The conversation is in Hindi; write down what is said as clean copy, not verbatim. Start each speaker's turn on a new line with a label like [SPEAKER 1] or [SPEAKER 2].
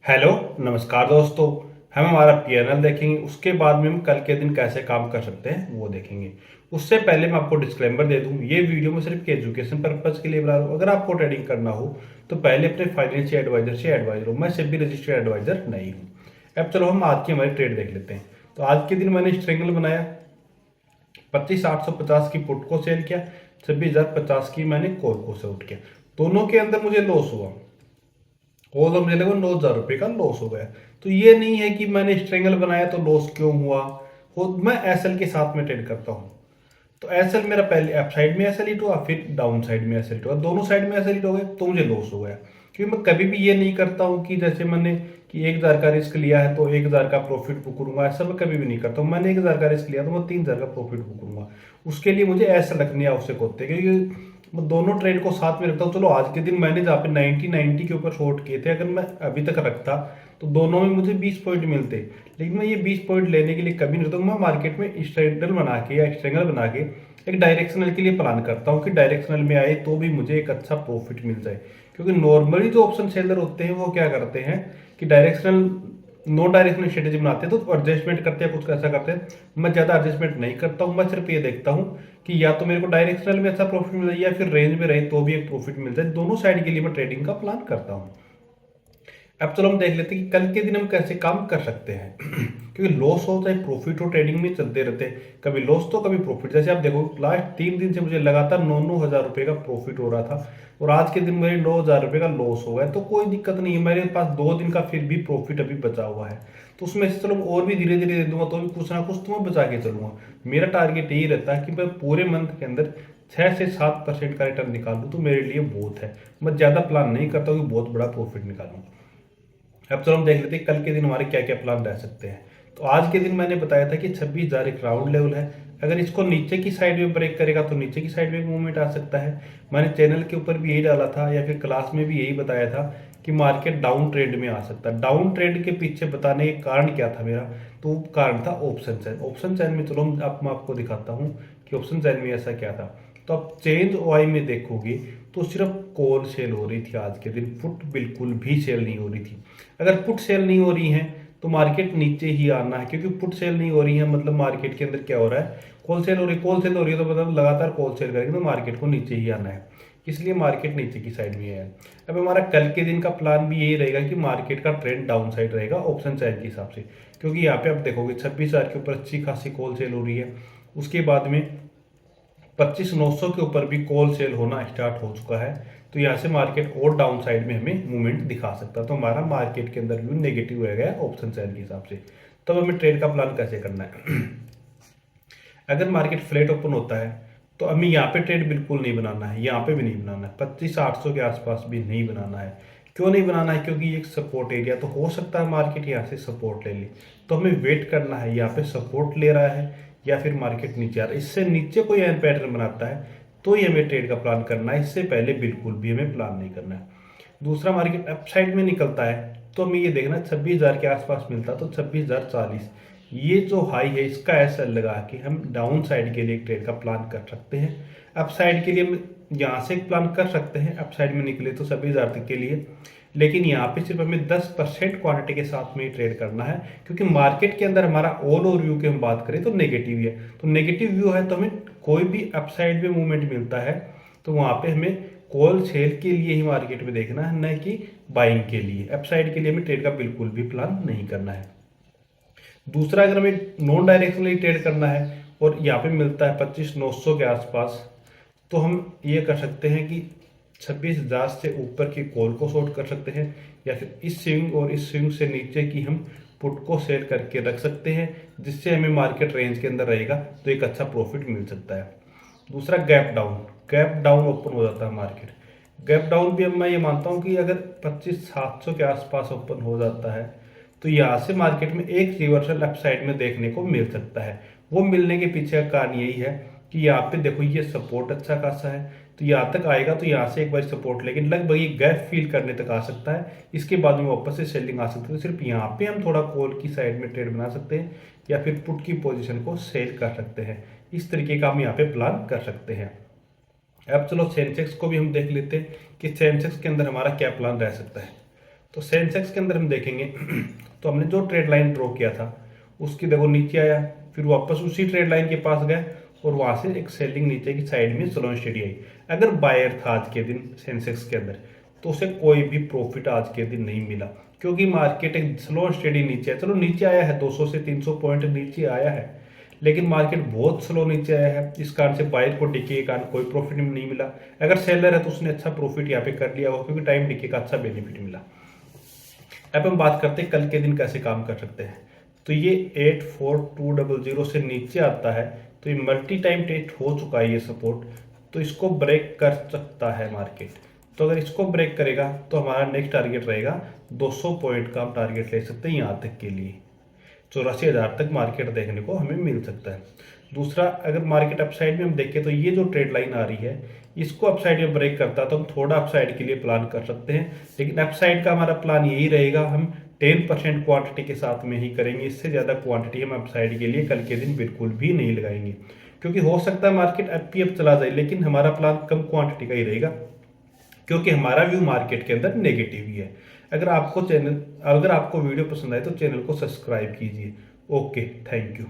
[SPEAKER 1] हेलो, नमस्कार दोस्तों। हम हमारा पीएनएल देखेंगे, उसके बाद में हम कल के दिन कैसे काम कर सकते हैं वो देखेंगे। उससे पहले मैं आपको डिस्क्लेमर दे दूं, ये वीडियो मैं सिर्फ एजुकेशन पर्पज के लिए बना रहा हूँ। अगर आपको ट्रेडिंग करना हो तो पहले अपने फाइनेंशियल एडवाइजर से एडवाइजर हो। मैं सेबी रजिस्टर्ड एडवाइजर नहीं हूँ। अब चलो हम आज की हमारी ट्रेड देख लेते हैं। तो आज के दिन मैंने स्ट्रिंगल बनाया, 25,850 की पुट को सेल किया, 26,050 की मैंने कॉल को सेल किया। दोनों के अंदर मुझे लॉस हुआ, वो तो मुझे लगा 9,000 रुपये का लॉस हो गया। तो ये नहीं है कि मैंने स्ट्रेंगल बनाया तो लॉस क्यों हुआ हो। मैं एसएल के साथ में ट्रेड करता हूँ। तो एसएल मेरा पहले अप साइड में एसएल हिट हुआ, फिर डाउन साइड में एसएल हिट हुआ, दोनों साइड में एसएल हिट हो गए तो मुझे लॉस हो गया। क्योंकि मैं कभी भी ये नहीं करता हूँ कि जैसे मैंने कि 1,000 का रिस्क लिया है तो 1,000 का प्रॉफिट बुक करूंगा, ऐसा मैं कभी भी नहीं करता हूँ। मैंने 1,000 का रिस्क लिया तो मैं 3,000 का प्रॉफिट बुक करूंगा। उसके लिए मुझे ऐसा रखने आवश्यक होते हैं, क्योंकि मैं दोनों ट्रेड को साथ में रखता हूँ। चलो आज के दिन मैंने जहाँ पे 90 के ऊपर शॉर्ट किए थे, अगर मैं अभी तक रखता तो दोनों में मुझे 20 पॉइंट मिलते। लेकिन मैं ये 20 पॉइंट लेने के लिए कभी नहीं रहता। मैं मार्केट में स्ट्रेंगल बना के या स्ट्रेंगल बना के एक डायरेक्शनल के लिए प्लान करता हूँ कि डायरेक्शनल में आए तो भी मुझे एक अच्छा प्रॉफिट मिल जाए। क्योंकि नॉर्मली जो ऑप्शन सेलर होते हैं वो क्या करते हैं कि डायरेक्शनल नो डायरेक्शनल स्ट्रेटेजी बनाते हैं तो एडजस्टमेंट करते हैं, कुछ ऐसा करते हैं। मैं ज़्यादा एडजस्टमेंट नहीं करता हूँ। मैं सिर्फ ये देखता हूँ कि या तो मेरे को डायरेक्शनल में अच्छा प्रॉफिट मिल जाए या फिर रेंज में रहे तो भी एक प्रॉफिट मिल जाए। दोनों साइड के लिए मैं ट्रेडिंग का प्लान करता हूँ। अब चलो हम देख लेते हैं कि कल के दिन हम कैसे काम कर सकते हैं। क्योंकि लॉस हो चाहे प्रॉफिट हो, ट्रेडिंग में चलते रहते हैं, कभी लॉस तो कभी प्रॉफिट। जैसे आप देखो लास्ट 3 दिन से मुझे लगातार 9,000 रुपये का प्रॉफिट हो रहा था और आज के दिन मेरे 9,000 रुपये का लॉस हो गया। तो कोई दिक्कत नहीं है, मेरे पास 2 दिन का फिर भी प्रॉफिट अभी बचा हुआ है। तो उसमें से चलो और भी धीरे धीरे दे दूंगा तो भी कुछ ना कुछ तो मैं बचा के चलूंगा। मेरा टारगेट यही रहता है कि मैं पूरे मंथ के अंदर 6 से 7% का रिटर्न निकालूं तो मेरे लिए बहुत है। मैं ज़्यादा प्लान नहीं करता हूँ कि बहुत बड़ा प्रॉफिट निकालूं। अब चलो हम देख लेते हैं कल के दिन हमारे क्या क्या प्लान रह सकते हैं। तो आज के दिन मैंने बताया था कि 26,000 एक राउंड लेवल है। अगर इसको नीचे की साइड में ब्रेक करेगा तो नीचे की साइड में मूवमेंट आ सकता है। मैंने चैनल के ऊपर भी यही डाला था या फिर क्लास में भी यही बताया था कि मार्केट डाउन ट्रेंड में आ सकता है। डाउन ट्रेंड के पीछे बताने के कारण क्या था मेरा, तो कारण था ऑप्शन चैन। ऑप्शन चैन में चलो मैं आपको दिखाता हूँ कि ऑप्शन चैन में ऐसा क्या था। तो आप चेंज ओआई में देखोगे तो सिर्फ कॉल सेल हो रही थी आज के दिन, पुट बिल्कुल भी सेल नहीं हो रही थी। अगर पुट सेल नहीं हो रही है तो मार्केट नीचे ही आना है, क्योंकि पुट सेल नहीं हो रही है मतलब मार्केट के अंदर क्या हो रहा है, कॉल सेल हो रही है। कॉल सेल हो रही है तो मतलब लगातार कॉल सेल करेंगे तो मार्केट को नीचे ही आना है, इसलिए मार्केट नीचे की साइड में है। अब हमारा कल के दिन का प्लान भी यही रहेगा कि मार्केट का ट्रेंड डाउन साइड रहेगा ऑप्शन चैन के हिसाब से। क्योंकि यहाँ पे आप देखोगे 26,000 के ऊपर अच्छी खासी कॉल सेल हो रही है। उसके बाद में 25,900 के ऊपर भी कॉल सेल होना स्टार्ट हो चुका है। तो यहाँ से मार्केट और डाउन साइड में हमें मूवमेंट दिखा सकता है। तो हमारा मार्केट के अंदर भी नेगेटिव हो गया ऑप्शन चैन के हिसाब से। तब हमें ट्रेड का प्लान कैसे करना है। अगर मार्केट फ्लैट ओपन होता है तो हमें यहाँ पे ट्रेड बिल्कुल नहीं बनाना है, यहाँ पे भी नहीं बनाना है, 25,800 के आसपास भी नहीं बनाना है। क्यों नहीं बनाना है, क्योंकि एक सपोर्ट एरिया तो हो सकता है मार्केट यहाँ से सपोर्ट ले ले। तो हमें वेट करना है, यहाँ पे सपोर्ट ले रहा है या फिर मार्केट नीचे आ रहा है। इससे नीचे कोई एन पैटर्न बनाता है तो ही हमें ट्रेड का प्लान करना है, इससे पहले बिल्कुल भी हमें प्लान नहीं करना है। दूसरा, मार्केट अप साइड में निकलता है तो हमें ये देखना 26,000 के आसपास मिलता तो 26,040 ये जो हाई है इसका ऐसा लगा कि हम डाउन साइड के लिए एक ट्रेड का प्लान कर सकते हैं। अप साइड के लिए हम यहाँ से एक प्लान कर सकते हैं, अप साइड में निकले तो 26,000 तक के लिए। लेकिन यहाँ पे सिर्फ हमें 10% क्वांटिटी के साथ में ट्रेड करना है, क्योंकि मार्केट के अंदर हमारा ऑल ओवर व्यू की हम बात करें तो नेगेटिव है। तो नेगेटिव व्यू है तो हमें कोई भी अप साइड में मूवमेंट मिलता है तो वहाँ पे हमें कॉल सेल के लिए ही मार्केट में देखना है, न कि बाइंग के लिए। अप साइड के लिए हमें ट्रेड का बिल्कुल भी प्लान नहीं करना है। दूसरा, अगर हमें नॉन डायरेक्शनली ट्रेड करना है और यहाँ पे मिलता है 25,900 के आसपास, तो हम ये कर सकते हैं कि 26,000 से ऊपर की कॉल को शॉर्ट कर सकते हैं या फिर इस स्विंग और इस स्विंग से नीचे की हम पुट को सेल करके रख सकते हैं, जिससे हमें मार्केट रेंज के अंदर रहेगा तो एक अच्छा प्रॉफिट मिल सकता है। दूसरा, गैप डाउन ओपन हो जाता है मार्केट। गैप डाउन भी अब मैं ये मानता हूँ कि अगर 25,700 के आसपास ओपन हो जाता है तो यहाँ से मार्केट में एक रिवर्सल अप साइड में देखने को मिल सकता है। वो मिलने के पीछे का कारण यही है कि यहाँ पे देखो ये सपोर्ट अच्छा खासा है, तो यहाँ तक आएगा तो यहाँ से एक बार सपोर्ट, लेकिन लगभग ये गैप फील करने तक आ सकता है। इसके बाद में वापस से सेलिंग आ सकती है। तो सिर्फ यहाँ पे हम थोड़ा कॉल की साइड में ट्रेड बना सकते हैं या फिर पुट की पोजीशन को सेल कर सकते हैं। इस तरीके का हम यहाँ पे प्लान कर सकते हैं। अब चलो सेंसेक्स को भी हम देख लेते हैं कि सेंसेक्स के अंदर हमारा क्या प्लान रह सकता है। तो सेंसेक्स के अंदर हम देखेंगे तो हमने जो ट्रेड लाइन ड्रॉ किया था उसकी देखो नीचे आया, फिर वापस उसी ट्रेड लाइन के पास गया और वहां से एक सेलिंग नीचे की साइड में स्लो एंड स्टेडी आई। अगर बायर था आज के दिन सेंसेक्स के अंदर तो उसे कोई भी प्रॉफिट आज के दिन नहीं मिला, क्योंकि मार्केट एक स्लो एंड स्टेडी नीचे है। चलो नीचे आया है 200 से 300 पॉइंट नीचे आया है, लेकिन मार्केट बहुत स्लो नीचे आया है, इस कारण से बायर को डिके के कारण कोई प्रॉफिट नहीं मिला। अगर सेलर है तो उसने अच्छा प्रॉफिट यहाँ पे कर लिया होगा, क्योंकि टाइम डिके का अच्छा बेनिफिट मिला। अब हम बात करते हैं कल के दिन कैसे काम कर सकते हैं। तो ये 84200 से नीचे आता है, तो ये मल्टी टाइम टेस्ट हो चुका है ये सपोर्ट, तो इसको ब्रेक कर सकता है मार्केट। तो अगर इसको ब्रेक करेगा तो हमारा नेक्स्ट टारगेट रहेगा 200 पॉइंट का, हम टारगेट ले सकते हैं यहाँ तक के लिए 84,000 तक मार्केट देखने को हमें मिल सकता है। दूसरा, अगर मार्केट अपसाइड में हम देखें तो ये जो ट्रेड लाइन आ रही है इसको अपसाइड में ब्रेक करता है तो हम थोड़ा अपसाइड के लिए प्लान कर सकते हैं, लेकिन अपसाइड का हमारा प्लान यही रहेगा, हम 10% क्वांटिटी के साथ में ही करेंगे। इससे ज़्यादा क्वांटिटी हम अपसाइड के लिए कल के दिन बिल्कुल भी नहीं लगाएंगे, क्योंकि हो सकता है मार्केट अप ही अप चला जाए, लेकिन हमारा प्लान कम क्वांटिटी का ही रहेगा, क्योंकि हमारा व्यू मार्केट के अंदर नेगेटिव ही है। अगर आपको वीडियो पसंद आए तो चैनल को सब्सक्राइब कीजिए। Okay, thank you.